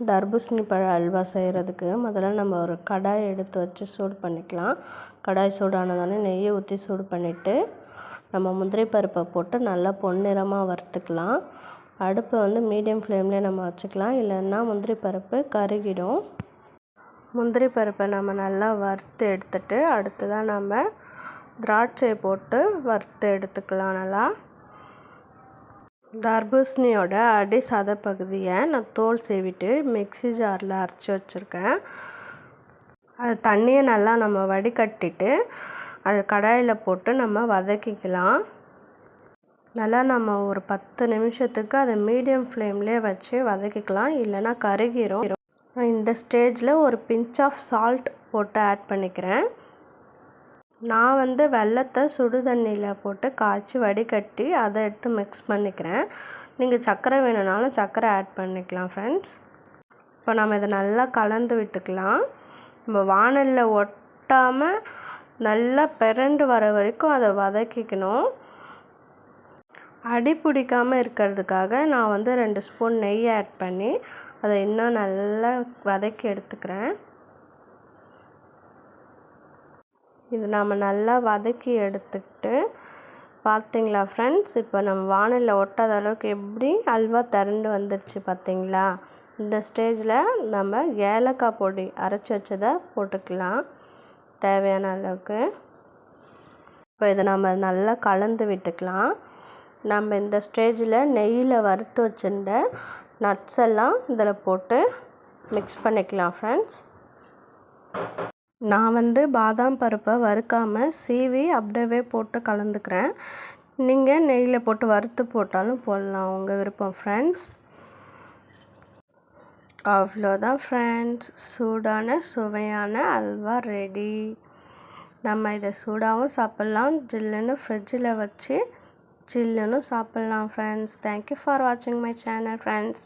தர்பூசணி பழ அல்வா செய்கிறதுக்கு முதல்ல நம்ம ஒரு கடாய் எடுத்து வச்சு சூடு பண்ணிக்கலாம். கடாய் சூடானதானே நெய்யை ஊற்றி சூடு பண்ணிவிட்டு நம்ம முந்திரி பருப்பை போட்டு நல்லா பொன்னிறமாக வறுத்துக்கலாம். அடுப்பை வந்து மீடியம் ஃப்ளேம்லேயே நம்ம வச்சுக்கலாம், இல்லைன்னா முந்திரி பருப்பு கருகிடும். முந்திரி பருப்பை நம்ம நல்லா வறுத்து எடுத்துட்டு அடுத்ததாக நம்ம திராட்சை போட்டு வறுத்து எடுத்துக்கலாம். நல்லா தர்பூசணியோட அடி சத பகுதியை நான் தோல் சீவிட்டு மிக்ஸி ஜாரில் அரைச்சி வச்சுருக்கேன். அது தண்ணியை நல்லா நம்ம வடிகட்டிட்டு அது கடாயில் போட்டு நம்ம வதக்கிக்கலாம். நல்லா நம்ம ஒரு 10 நிமிஷத்துக்கு அதை மீடியம் ஃப்ளேம்லேயே வச்சு வதக்கிக்கலாம், இல்லைன்னா கருகிரும். இந்த ஸ்டேஜில் ஒரு பிஞ்ச் ஆஃப் சால்ட் போட்டு ஆட் பண்ணிக்கிறேன். நான் வந்து வெல்லத்தை சுடு தண்ணியில் போட்டு காய்ச்சி வடிகட்டி அதை எடுத்து மிக்ஸ் பண்ணிக்கிறேன். நீங்கள் சர்க்கரை வேணும்னாலும் சர்க்கரை ஆட் பண்ணிக்கலாம் ஃப்ரெண்ட்ஸ். இப்போ நம்ம இதை நல்லா கலந்து விட்டுக்கலாம். நம்ம வாணலியில் ஒட்டாமல் நல்லா பிரண்டு வர வரைக்கும் அதை வதக்கிக்கணும். அடி பிடிக்காமல் இருக்கிறதுக்காக நான் வந்து 2 ஸ்பூன் நெய் ஆட் பண்ணி அதை இன்னும் நல்லா வதக்கி எடுத்துக்கிறேன். இது நம்ம நல்லா வதக்கி எடுத்துக்கிட்டு பார்த்தீங்களா ஃப்ரெண்ட்ஸ், இப்போ நம்ம வாணலியில் ஒட்டாத அளவுக்கு எப்படி அல்வா திரண்டு வந்துடுச்சு பார்த்தீங்களா. இந்த ஸ்டேஜில் நம்ம ஏலக்காய் பொடி அரைச்சி வச்சதை போட்டுக்கலாம் தேவையான அளவுக்கு. இப்போ இதை நம்ம நல்லா கலந்து விட்டுக்கலாம். நம்ம இந்த ஸ்டேஜில் நெய்யில் வறுத்து வச்சுருந்த நட்ஸ் எல்லாம் இதில் போட்டு மிக்ஸ் பண்ணிக்கலாம் ஃப்ரெண்ட்ஸ். நான் வந்து பாதாம் பருப்பை வறுக்காமல் சீவி அப்படியே போட்டு கலந்துக்கிறேன். நீங்கள் நெய்யில் போட்டு வறுத்து போட்டாலும் போடலாம், உங்கள் விருப்பம் ஃப்ரெண்ட்ஸ். அவ்வளோதான் ஃப்ரெண்ட்ஸ், சூடான சுவையான அல்வா ரெடி. நம்ம இதை சூடாகவும் சாப்பிட்லாம், ஜில்லுன்னு ஃப்ரிட்ஜில் வச்சு ஜில்லுன்னு சாப்பிட்லாம் ஃப்ரெண்ட்ஸ். தேங்க்யூ ஃபார் வாட்சிங் மை சேனல் ஃப்ரெண்ட்ஸ்.